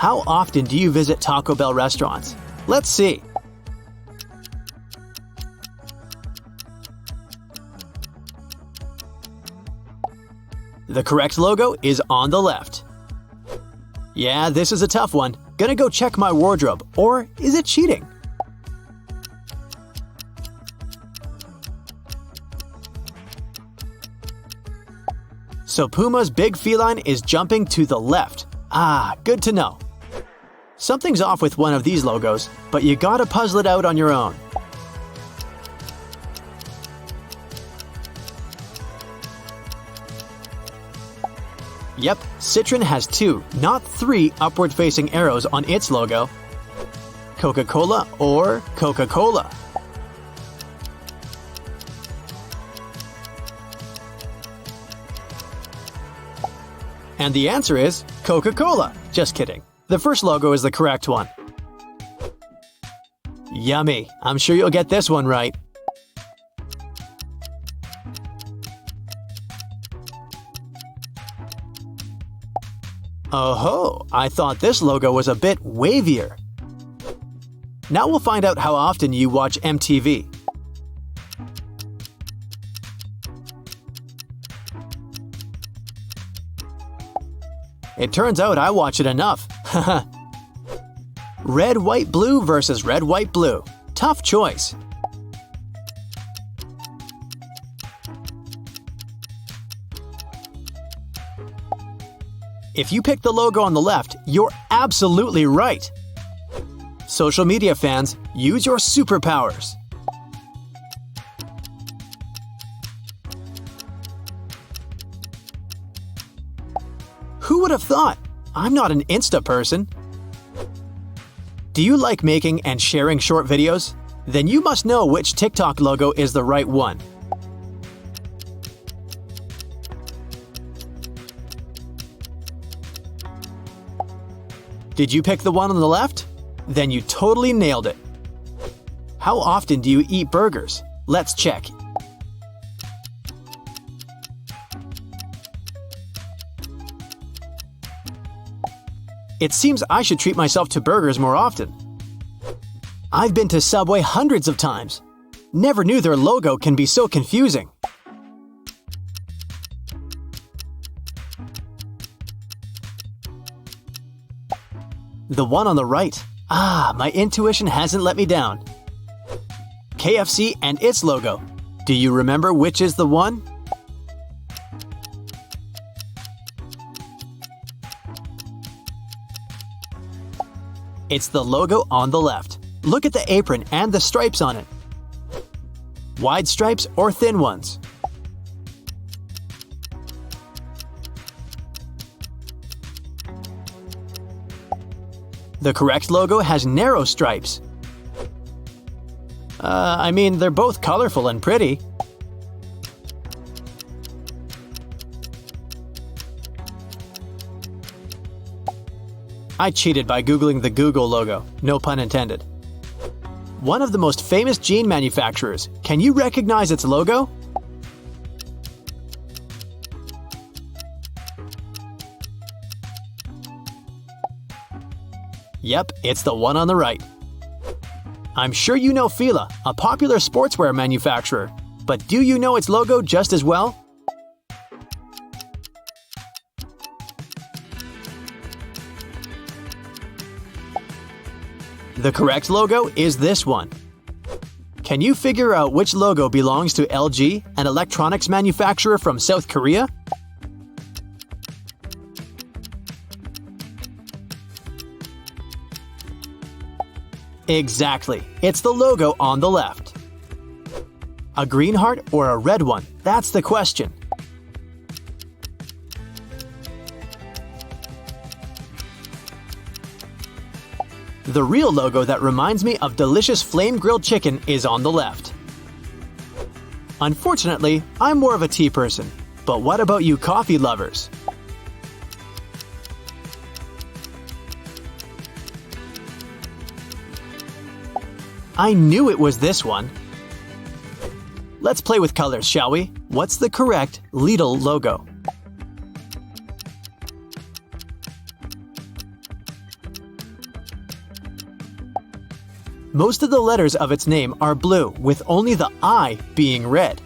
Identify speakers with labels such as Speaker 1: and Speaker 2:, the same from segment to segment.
Speaker 1: How often do you visit Taco Bell restaurants? Let's see. The correct logo is on the left. Yeah, this is a tough one. Gonna go check my wardrobe, or is it cheating? So Puma's big feline is jumping to the left. Ah, good to know. Something's off with one of these logos, but you gotta puzzle it out on your own. Yep, Citroen has 2, not 3 upward-facing arrows on its logo. Coca-Cola or Coca-Cola? And the answer is Coca-Cola. Just kidding. The first logo is the correct one. Yummy. I'm sure you'll get this one right. Oh-ho, I thought this logo was a bit wavier. Now we'll find out how often you watch MTV. It turns out I watch it enough. Red, white, blue versus red, white, blue. Tough choice. If you pick the logo on the left, you're absolutely right. Social media fans, use your superpowers. Who would have thought? I'm not an Insta person. Do you like making and sharing short videos? Then you must know which TikTok logo is the right one. Did you pick the one on the left? Then you totally nailed it. How often do you eat burgers? Let's check. It seems I should treat myself to burgers more often. I've been to Subway hundreds of times. Never knew their logo can be so confusing. The one on the right. Ah, my intuition hasn't let me down. KFC and its logo. Do you remember which is the one? It's the logo on the left. Look at the apron and the stripes on it. Wide stripes or thin ones? The correct logo has narrow stripes. I mean, they're both colorful and pretty. I cheated by Googling the Google logo, no pun intended. One of the most famous jean manufacturers, can you recognize its logo? Yep, it's the one on the right. I'm sure you know Fila, a popular sportswear manufacturer, but do you know its logo just as well? The correct logo is this one. Can you figure out which logo belongs to LG, an electronics manufacturer from South Korea? Exactly, it's the logo on the left. A green heart or a red one? That's the question. The real logo that reminds me of delicious flame-grilled chicken is on the left. Unfortunately, I'm more of a tea person, but what about you coffee lovers? I knew it was this one. Let's play with colors, shall we? What's the correct Lidl logo? Most of the letters of its name are blue, with only the I being red.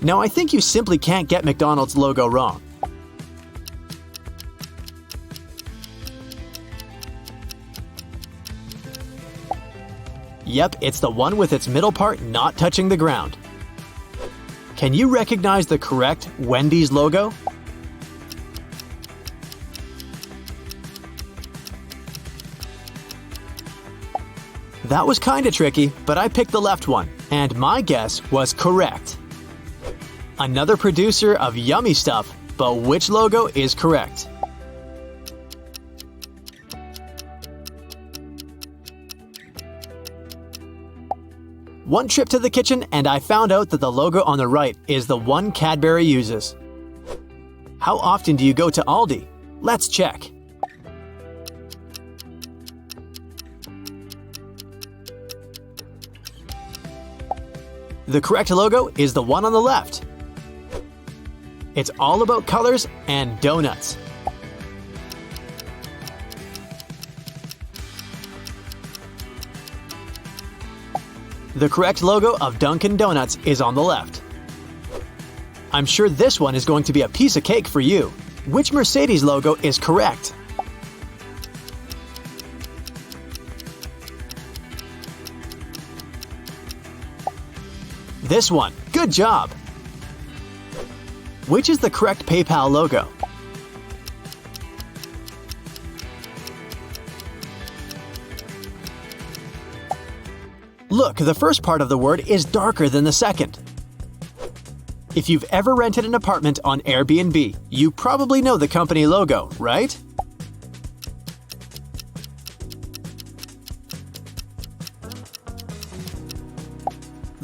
Speaker 1: Now I think you simply can't get McDonald's logo wrong. Yep, it's the one with its middle part not touching the ground. Can you recognize the correct Wendy's logo? That was kinda tricky, but I picked the left one, and my guess was correct. Another producer of yummy stuff, but which logo is correct? One trip to the kitchen and I found out that the logo on the right is the one Cadbury uses. How often do you go to Aldi? Let's check. The correct logo is the one on the left. It's all about colors and donuts. The correct logo of Dunkin' Donuts is on the left. I'm sure this one is going to be a piece of cake for you. Which Mercedes logo is correct? This one. Good job! Which is the correct PayPal logo? Look, the first part of the word is darker than the second. If you've ever rented an apartment on Airbnb, you probably know the company logo, right?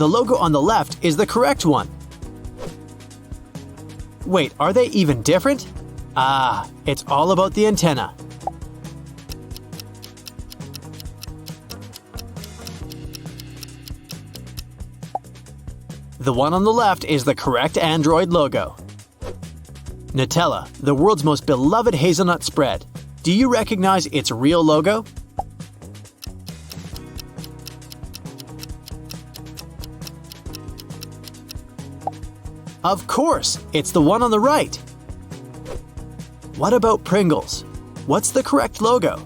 Speaker 1: The logo on the left is the correct one. Wait, are they even different? Ah, it's all about the antenna. The one on the left is the correct Android logo. Nutella, the world's most beloved hazelnut spread. Do you recognize its real logo? Of course, it's the one on the right. What about Pringles? What's the correct logo?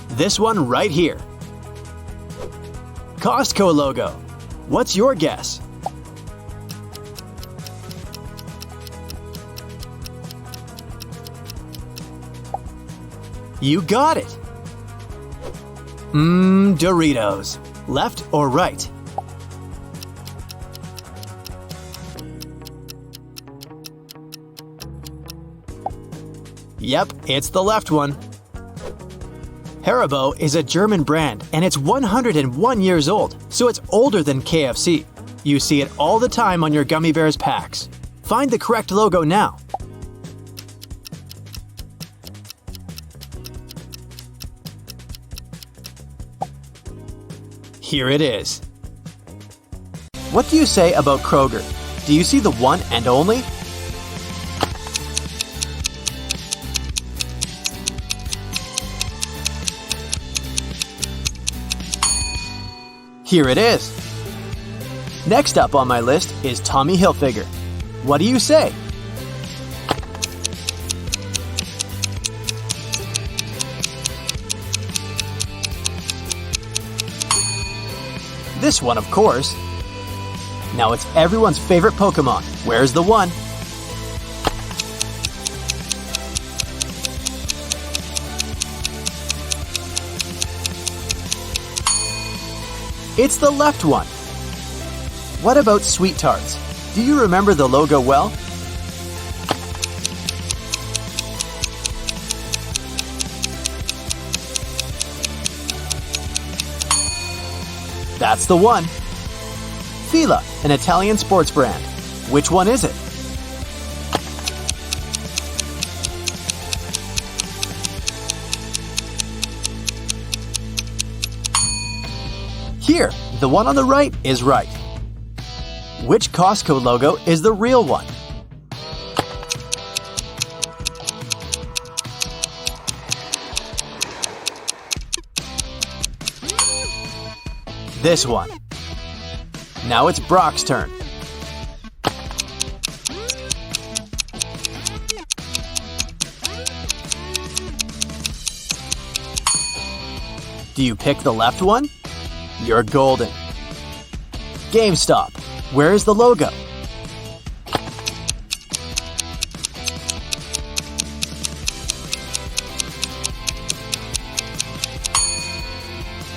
Speaker 1: This one right here. Costco logo. What's your guess? You got it! Doritos. Left or right? Yep, it's the left one. Haribo is a German brand and it's 101 years old, so it's older than KFC. You see it all the time on your gummy bears packs. Find the correct logo now. Here it is. What do you say about Kroger? Do you see the one and only? Here it is. Next up on my list is Tommy Hilfiger. What do you say? This one, of course. Now it's everyone's favorite Pokemon. Where's the one? It's the left one. What about Sweet Tarts? Do you remember the logo well? That's the one. Fila, an Italian sports brand. Which one is it? Here, the one on the right is right. Which Costco logo is the real one? This one. Now it's Brock's turn. Do you pick the left one? You're golden. GameStop. Where is the logo?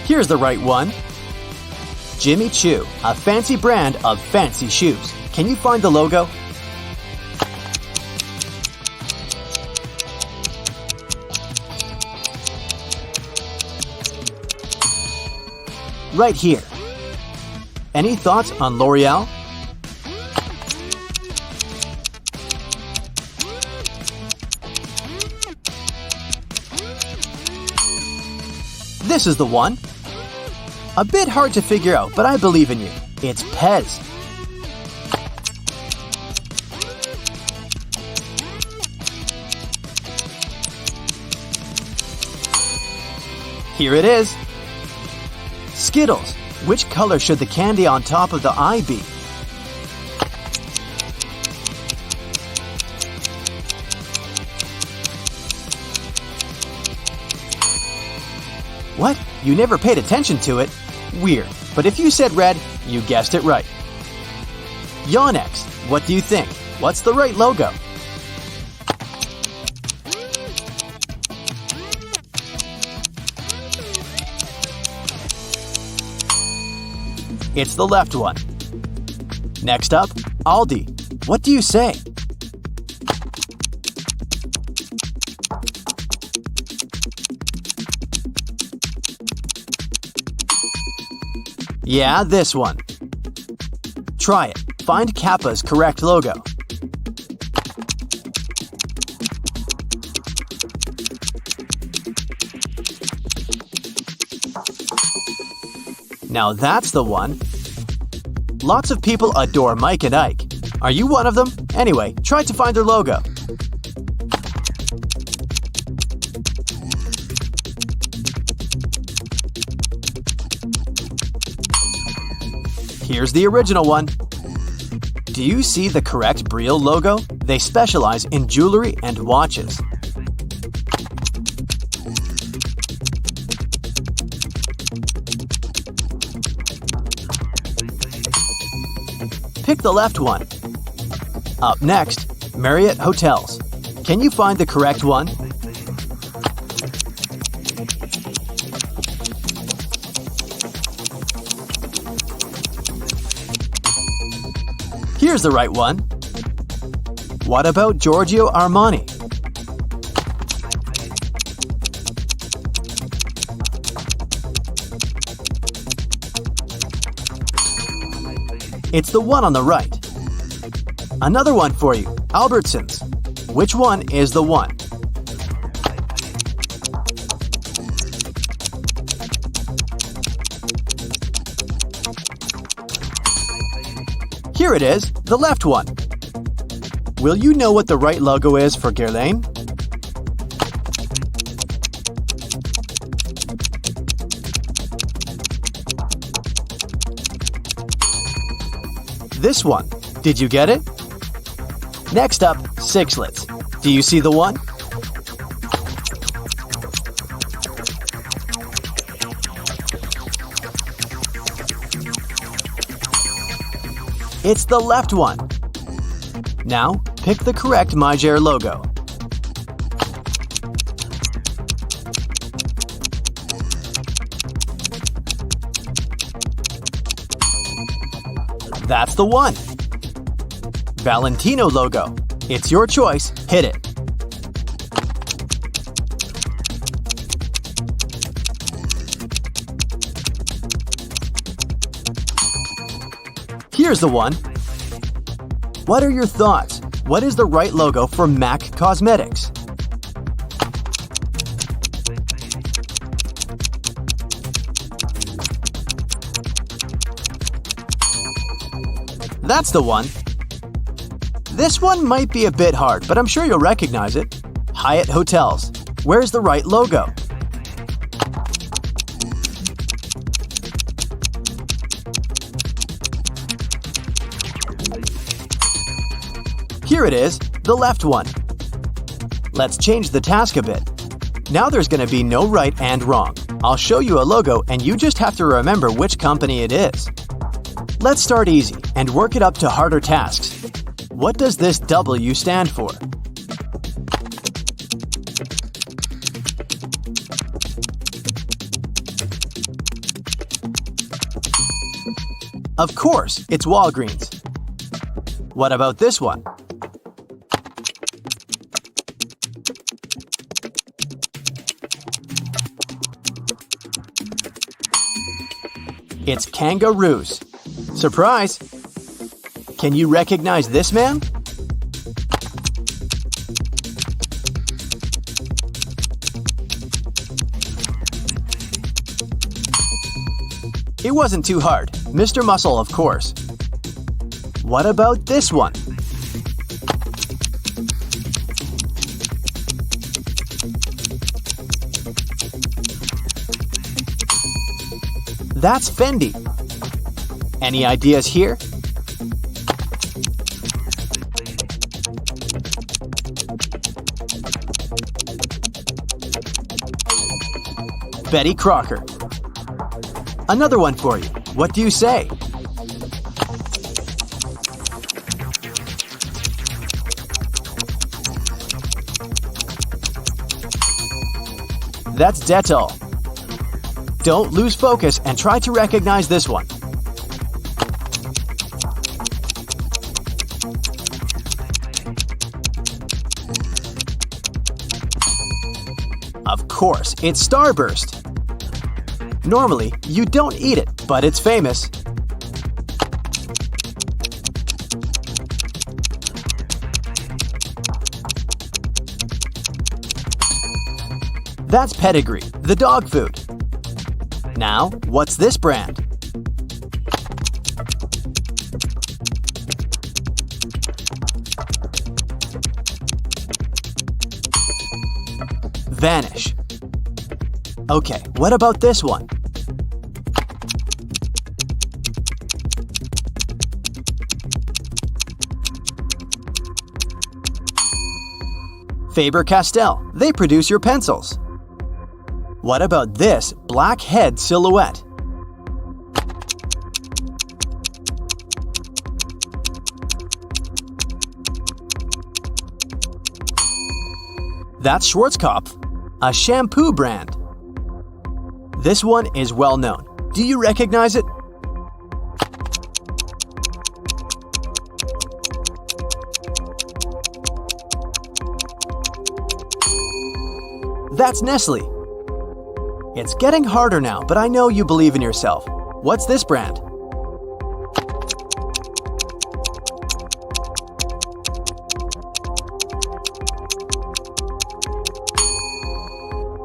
Speaker 1: Here's the right one. Jimmy Choo, a fancy brand of fancy shoes. Can you find the logo? Right here. Any thoughts on L'Oreal? This is the one. A bit hard to figure out, but I believe in you. It's Pez. Here it is. Skittles. Which color should the candy on top of the eye be? What? You never paid attention to it? Weird. But if you said red, you guessed it right. Yonex. What do you think? What's the right logo? It's the left one. Next up, Aldi. What do you say? Yeah, this one. Try it. Find Kappa's correct logo. Now that's the one. Lots of people adore Mike and Ike. Are you one of them? Anyway, try to find their logo. Here's the original one. Do you see the correct Brielle logo? They specialize in jewelry and watches. Pick the left one. Up next, Marriott Hotels. Can you find the correct one? Here's the right one. What about Giorgio Armani? It's the one on the right. Another one for you, Albertsons. Which one is the one? Here it is, the left one. Will you know what the right logo is for Guerlain? This one. Did you get it? Next up, Sixlets. Do you see the one? It's the left one. Now, pick the correct Mygère logo. That's the one. Valentino logo. It's your choice. Hit it. Here's the one. What are your thoughts? What is the right logo for MAC Cosmetics? That's the one. This one might be a bit hard, but I'm sure you'll recognize it. Hyatt Hotels. Where's the right logo? Here it is, the left one. Let's change the task a bit. Now there's going to be no right and wrong. I'll show you a logo and you just have to remember which company it is. Let's start easy and work it up to harder tasks. What does this W stand for? Of course, it's Walgreens. What about this one? It's kangaroos. Surprise! Can you recognize this man? It wasn't too hard. Mr. Muscle, of course. What about this one? That's Fendi. Any ideas here? Betty Crocker. Another one for you. What do you say? That's Dettol. Don't lose focus and try to recognize this one. Of course, it's Starburst. Normally, you don't eat it, but it's famous. That's Pedigree, the dog food. Now, what's this brand? Vanish. Okay, what about this one? Faber-Castell. They produce your pencils. What about this black head silhouette? That's Schwarzkopf, a shampoo brand. This one is well known. Do you recognize it? That's Nestle. It's getting harder now, but I know you believe in yourself. What's this brand?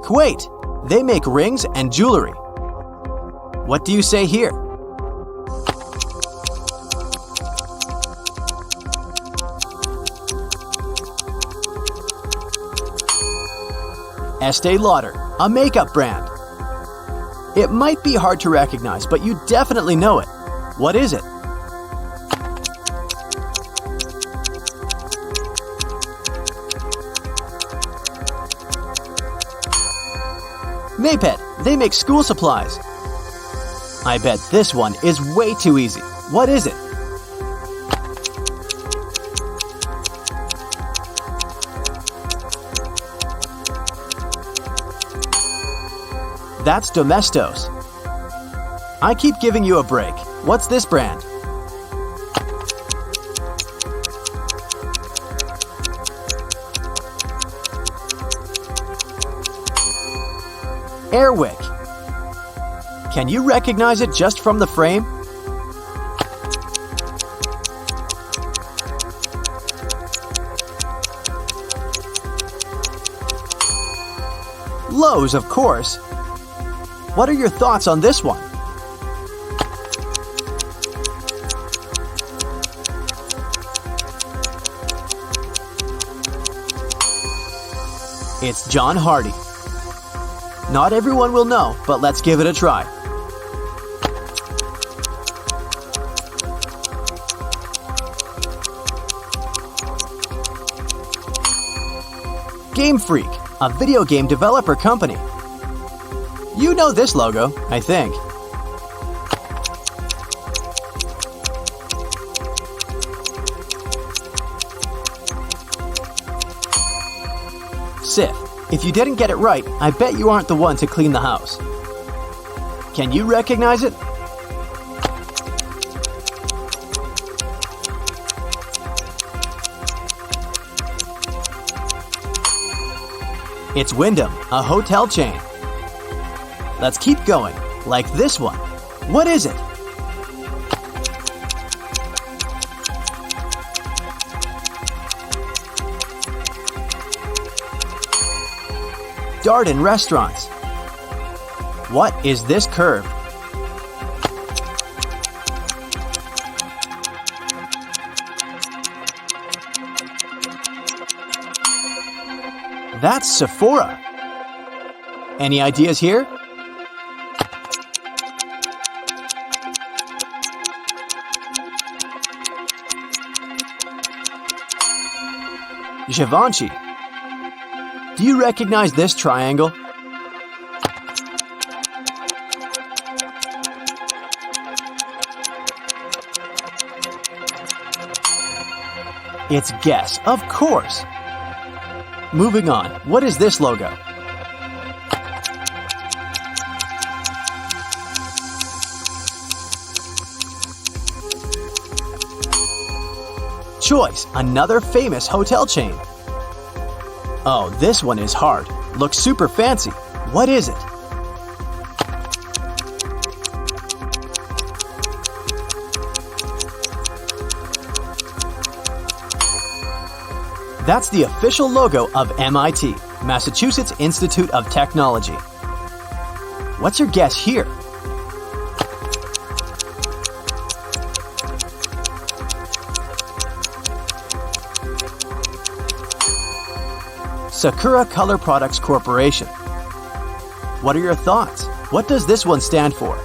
Speaker 1: Kuwait. They make rings and jewelry. What do you say here? Estee Lauder, a makeup brand. It might be hard to recognize, but you definitely know it. What is it? Maped. They make school supplies. I bet this one is way too easy. What is it? That's Domestos. I keep giving you a break. What's this brand? Airwick. Can you recognize it just from the frame? Lowe's, of course. What are your thoughts on this one? It's John Hardy. Not everyone will know, but let's give it a try. Game Freak, a video game developer company. You know this logo, I think. Sith, if you didn't get it right, I bet you aren't the one to clean the house. Can you recognize it? It's Wyndham, a hotel chain. Let's keep going, like this one. What is it? Darden Restaurants. What is this curve? That's Sephora. Any ideas here? Givenchy. Do you recognize this triangle? It's Guess, of course. Moving on, what is this logo? Choice, another famous hotel chain. Oh, this one is hard. Looks super fancy. What is it? That's the official logo of MIT, Massachusetts Institute of Technology. What's your guess here? Sakura Color Products Corporation. What are your thoughts? What does this one stand for?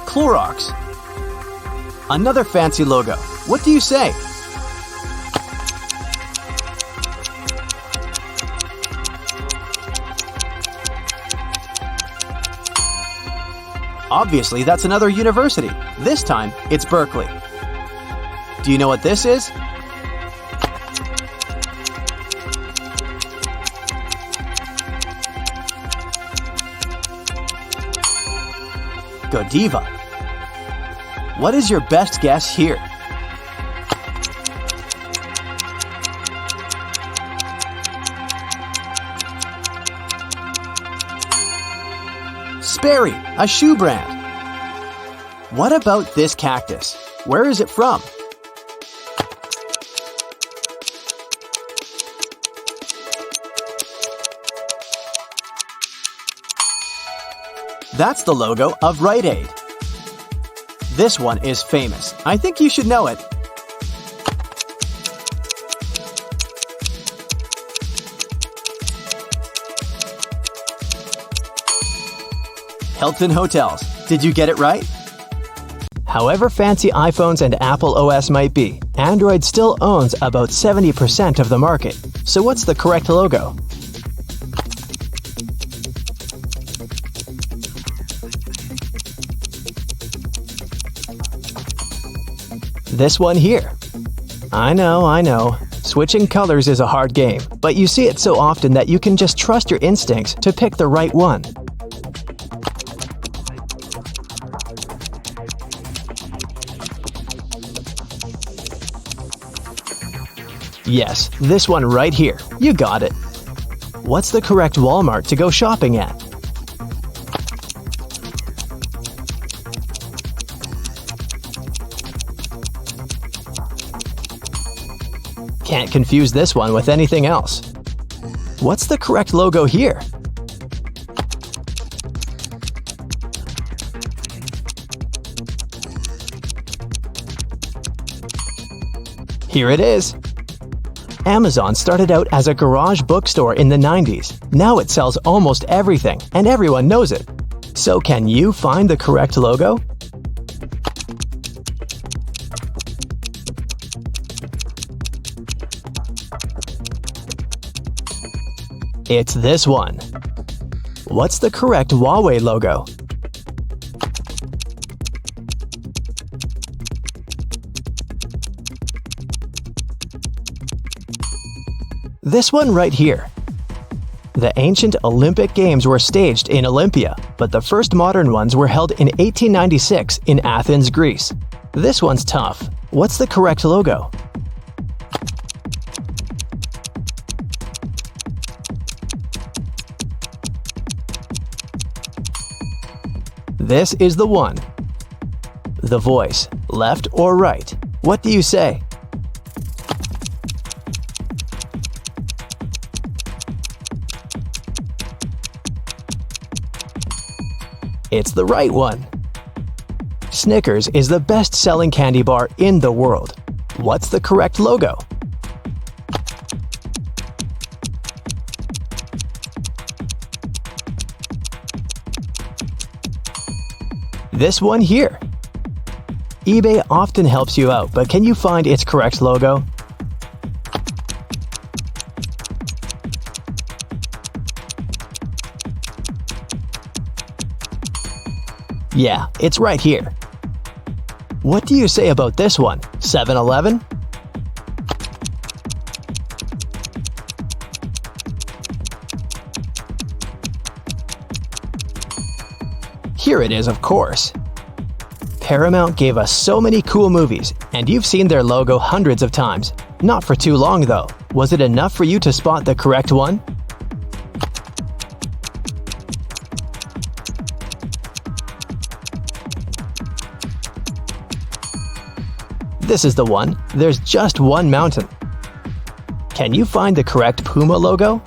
Speaker 1: Clorox. Another fancy logo. What do you say? Obviously, that's another university. This time, it's Berkeley. Do you know what this is? Godiva. What is your best guess here? Sperry, a shoe brand. What about this cactus? Where is it from? That's the logo of Rite Aid. This one is famous. I think you should know it. Hilton Hotels. Did you get it right? However fancy iPhones and Apple OS might be, Android still owns about 70% of the market. So what's the correct logo? This one here. I know. Switching colors is a hard game, but you see it so often that you can just trust your instincts to pick the right one. Yes, this one right here. You got it. What's the correct Walmart to go shopping at? Can't confuse this one with anything else. What's the correct logo here? Here it is. Amazon started out as a garage bookstore in the 90s. Now it sells almost everything, and everyone knows it. So can you find the correct logo? It's this one. What's the correct Huawei logo? This one right here. The ancient Olympic Games were staged in Olympia, but the first modern ones were held in 1896 in Athens, Greece. This one's tough. What's the correct logo? This is the one. The voice, left or right? What do you say? It's the right one. Snickers is the best-selling candy bar in the world. What's the correct logo? This one here. eBay often helps you out, but can you find its correct logo? Yeah, it's right here. What do you say about this one? 7-Eleven? Here it is, of course. Paramount gave us so many cool movies, and you've seen their logo hundreds of times. Not for too long, though. Was it enough for you to spot the correct one? This is the one. There's just one mountain. Can you find the correct Puma logo?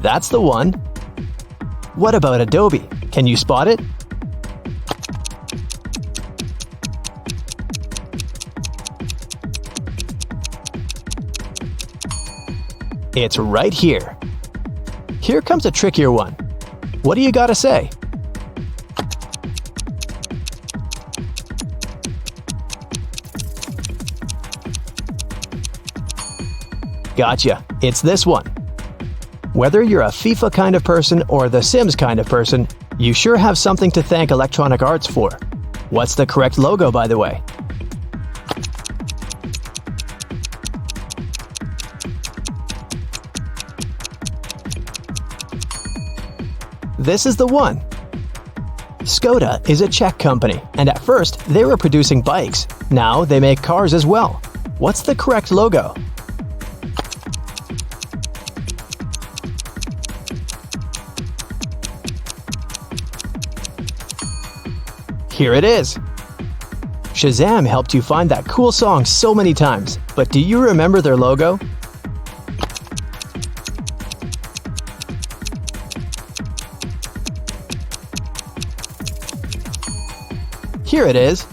Speaker 1: That's the one. What about Adobe? Can you spot it? It's right here. Here comes a trickier one. What do you gotta say? Gotcha. It's this one. Whether you're a FIFA kind of person or the Sims kind of person, you sure have something to thank Electronic Arts for. What's the correct logo, by the way? This is the one. Skoda is a Czech company, and at first they were producing bikes. Now they make cars as well. What's the correct logo? Here it is. Shazam helped you find that cool song so many times, but do you remember their logo? Here it is.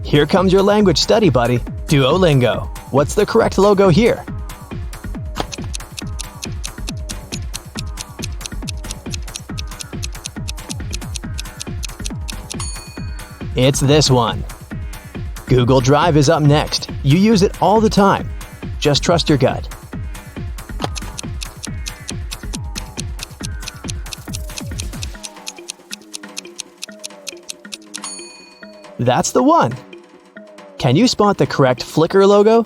Speaker 1: Here comes your language study buddy, Duolingo. What's the correct logo here? It's this one. Google Drive is up next. You use it all the time. Just trust your gut. That's the one. Can you spot the correct Flickr logo?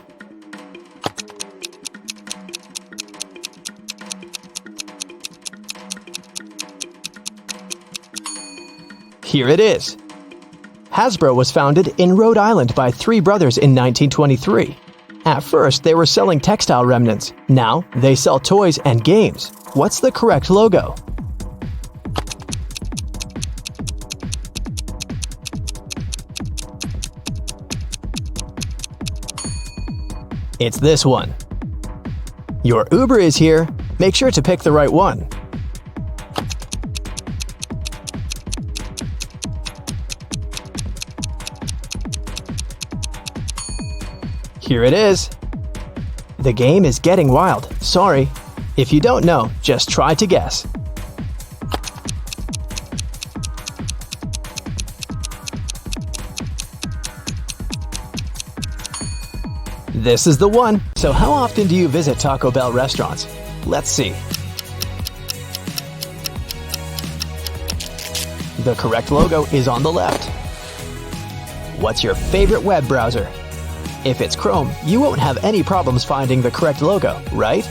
Speaker 1: Here it is. Hasbro was founded in Rhode Island by three brothers in 1923. At first, they were selling textile remnants. Now, they sell toys and games. What's the correct logo? It's this one. Your Uber is here. Make sure to pick the right one. Here it is. The game is getting wild. Sorry. If you don't know, just try to guess. This is the one. So how often do you visit Taco Bell restaurants? Let's see. The correct logo is on the left. What's your favorite web browser? If it's Chrome, you won't have any problems finding the correct logo, right?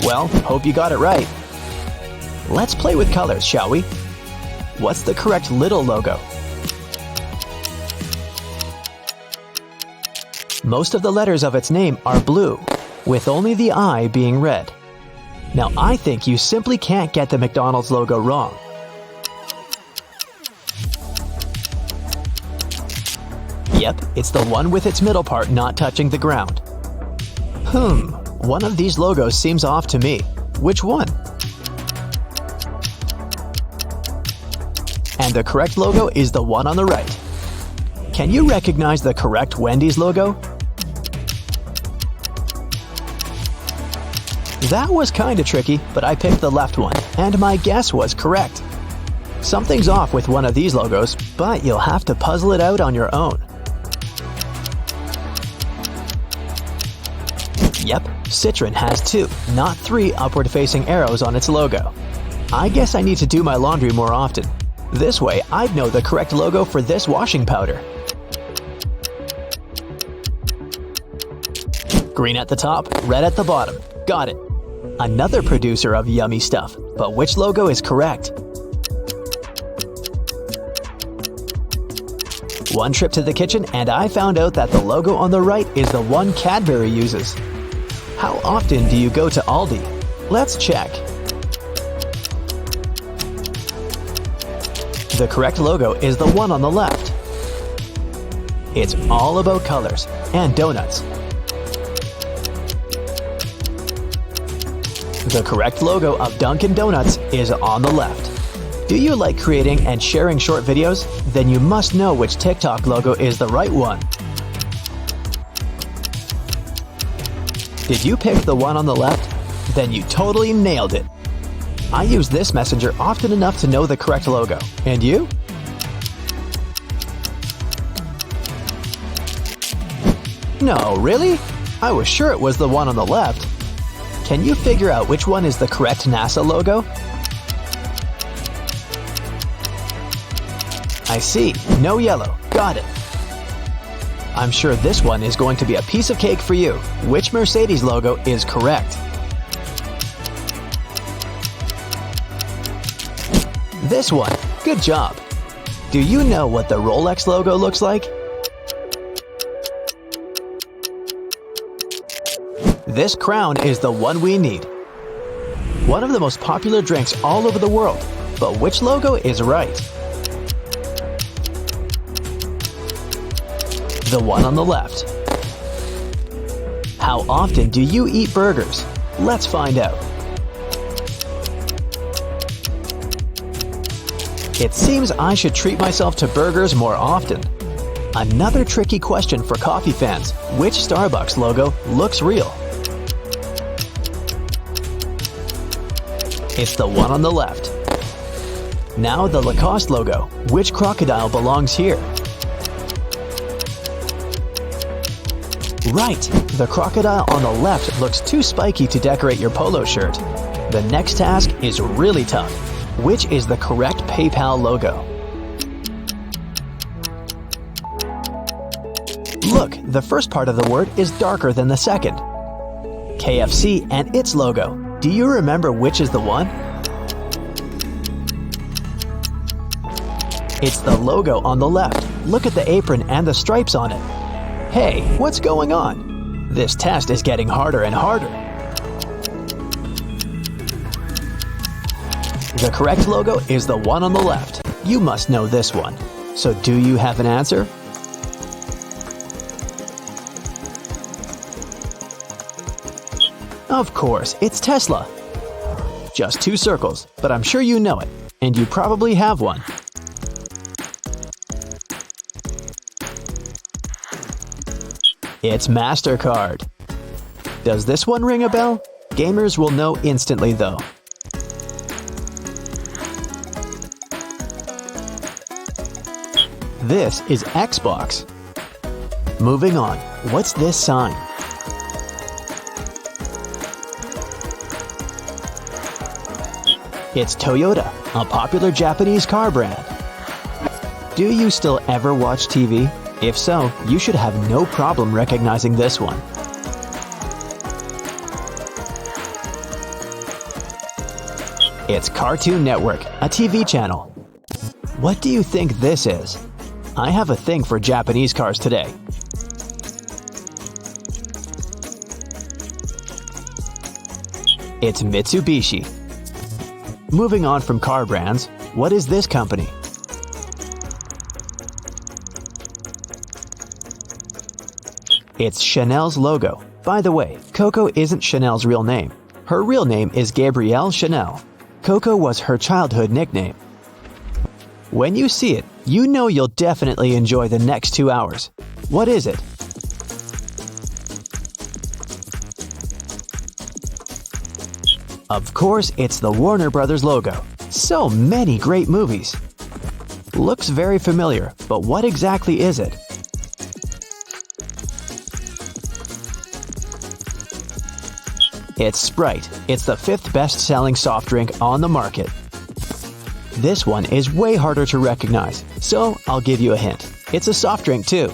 Speaker 1: Well, hope you got it right. Let's play with colors, shall we? What's the correct little logo? Most of the letters of its name are blue, with only the I being red. Now I think you simply can't get the McDonald's logo wrong. Yep, it's the one with its middle part not touching the ground. One of these logos seems off to me. Which one? And the correct logo is the one on the right. Can you recognize the correct Wendy's logo? That was kinda tricky, but I picked the left one, and my guess was correct. Something's off with one of these logos, but you'll have to puzzle it out on your own. Yep, Citroen has 2, not 3 upward-facing arrows on its logo. I guess I need to do my laundry more often. This way, I'd know the correct logo for this washing powder. Green at the top, red at the bottom. Got it. Another producer of yummy stuff, but which logo is correct? One trip to the kitchen and I found out that the logo on the right is the one Cadbury uses. How often do you go to Aldi? Let's check. The correct logo is the one on the left. It's all about colors and donuts. The correct logo of Dunkin' Donuts is on the left. Do you like creating and sharing short videos? Then you must know which TikTok logo is the right one. Did you pick the one on the left? Then you totally nailed it. I use this messenger often enough to know the correct logo. And you? No, really? I was sure it was the one on the left. Can you figure out which one is the correct NASA logo? I see. No yellow. Got it. I'm sure this one is going to be a piece of cake for you. Which Mercedes logo is correct? This one. Good job. Do you know what the Rolex logo looks like? This crown is the one we need. One of the most popular drinks all over the world, but which logo is right? The one on the left. How often do you eat burgers? Let's find out. It seems I should treat myself to burgers more often. Another tricky question for coffee fans. Which Starbucks logo looks real? It's the one on the left. Now the Lacoste logo. Which crocodile belongs here? Right, the crocodile on the left looks too spiky to decorate your polo shirt. The next task is really tough. Which is the correct PayPal logo? Look, the first part of the word is darker than the second. KFC and its logo. Do you remember which is the one? It's the logo on the left. Look at the apron and the stripes on it. Hey, what's going on? This test is getting harder and harder. The correct logo is the one on the left. You must know this one. So do you have an answer? Of course, it's Tesla. Just 2 circles, but I'm sure you know it, and you probably have one. It's MasterCard. Does this one ring a bell? Gamers will know instantly though. This is Xbox. Moving on, what's this sign? It's Toyota, a popular Japanese car brand. Do you still ever watch TV? If so, you should have no problem recognizing this one. It's Cartoon Network, a TV channel. What do you think this is? I have a thing for Japanese cars today. It's Mitsubishi. Moving on from car brands, what is this company? It's Chanel's logo. By the way, Coco isn't Chanel's real name. Her real name is Gabrielle Chanel. Coco was her childhood nickname. When you see it, you know you'll definitely enjoy the next 2 hours. What is it? Of course, it's the Warner Brothers logo. So many great movies. Looks very familiar, but what exactly is it? It's Sprite. It's the 5th best-selling soft drink on the market. This one is way harder to recognize, so I'll give you a hint. It's a soft drink too.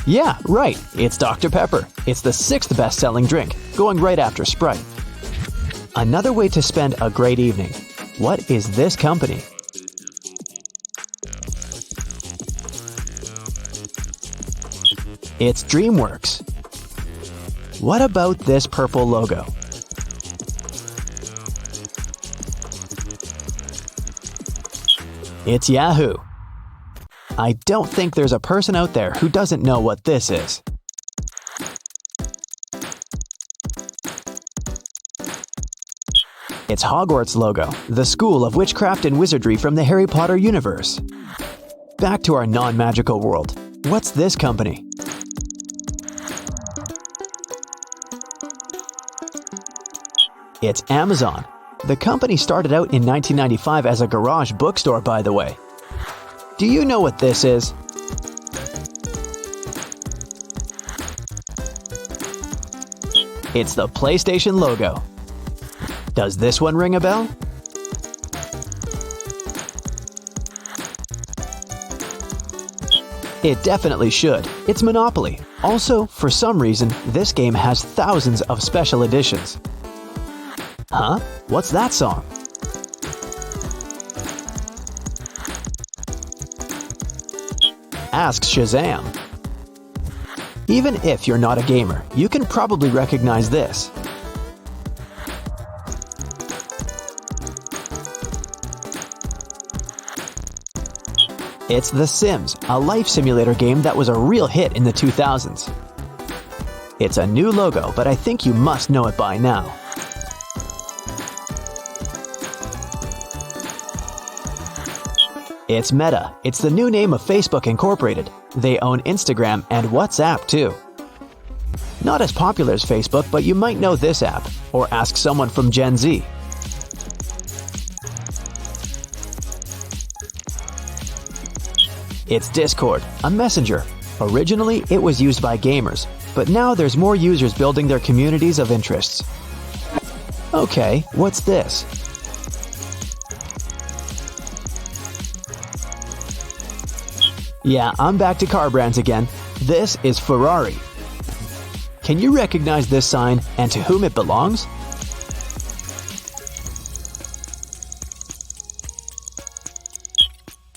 Speaker 1: Yeah, right, it's Dr. Pepper. It's the 6th best-selling drink, going right after Sprite. Another way to spend a great evening. What is this company? It's DreamWorks. What about this purple logo? It's Yahoo! I don't think there's a person out there who doesn't know what this is. It's Hogwarts logo, the school of witchcraft and wizardry from the Harry Potter universe. Back to our non-magical world. What's this company? It's Amazon. The company started out in 1995 as a garage bookstore, by the way. Do you know what this is? It's the PlayStation logo. Does this one ring a bell? It definitely should. It's Monopoly. Also, for some reason, this game has thousands of special editions. Huh? What's that song? Ask Shazam. Even if you're not a gamer, you can probably recognize this. It's The Sims, a life simulator game that was a real hit in the 2000s. It's a new logo, but I think you must know it by now. It's Meta. It's the new name of Facebook Incorporated. They own Instagram and WhatsApp too. Not as popular as Facebook, but you might know this app, or ask someone from Gen Z. It's Discord, a messenger. Originally, it was used by gamers, but now there's more users building their communities of interests. Okay, what's this? Yeah, I'm back to car brands again. This is Ferrari. Can you recognize this sign and to whom it belongs?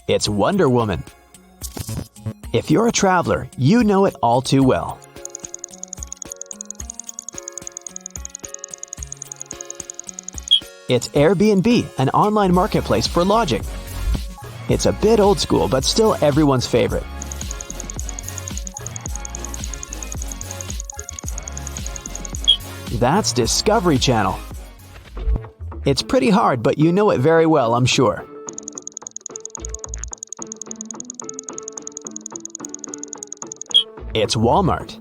Speaker 1: It's Wonder Woman. If you're a traveler, you know it all too well. It's Airbnb, an online marketplace for lodging. It's a bit old school, but still everyone's favorite. That's Discovery Channel. It's pretty hard, but you know it very well, I'm sure. It's Walmart.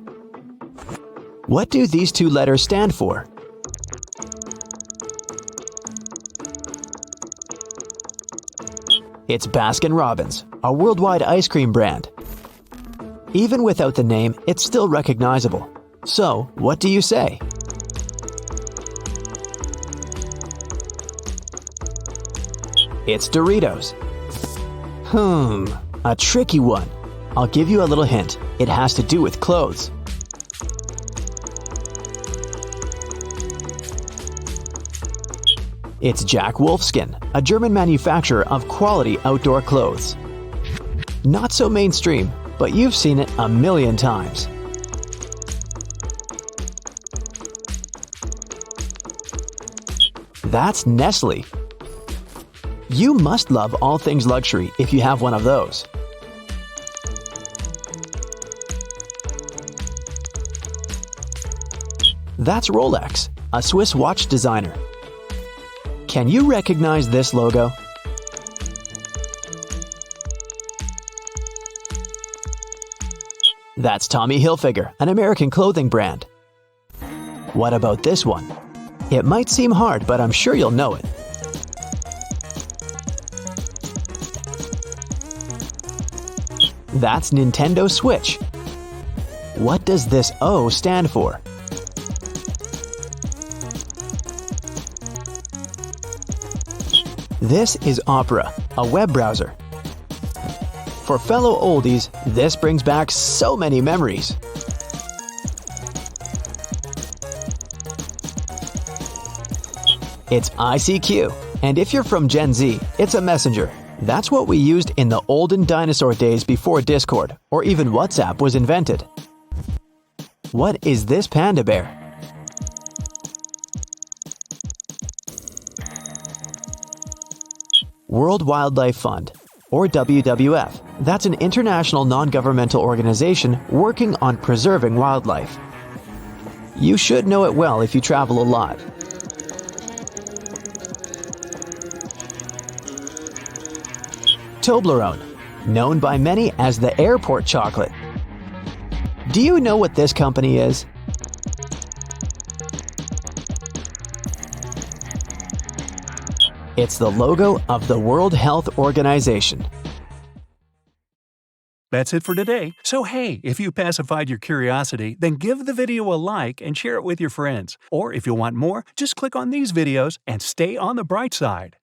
Speaker 1: What do these two letters stand for? It's Baskin-Robbins, a worldwide ice cream brand. Even without the name, it's still recognizable. So, what do you say? It's Doritos. A tricky one. I'll give you a little hint. It has to do with clothes. It's Jack Wolfskin, a German manufacturer of quality outdoor clothes. Not so mainstream, but you've seen it a million times. That's Nestle. You must love all things luxury if you have one of those. That's Rolex, a Swiss watch designer. Can you recognize this logo? That's Tommy Hilfiger, an American clothing brand. What about this one? It might seem hard, but I'm sure you'll know it. That's Nintendo Switch. What does this O stand for? This is Opera, a web browser. For fellow oldies, this brings back so many memories. It's ICQ, and if you're from Gen Z, it's a messenger. That's what we used in the olden dinosaur days before Discord, or even WhatsApp was invented. What is this panda bear? World Wildlife Fund, or WWF. That's an international non-governmental organization working on preserving wildlife. You should know it well if you travel a lot. Toblerone, known by many as the airport chocolate. Do you know what this company is? It's the logo of the World Health Organization.
Speaker 2: That's it for today. So hey, if you pacified your curiosity, then give the video a like and share it with your friends. Or if you want more, just click on these videos and stay on the bright side.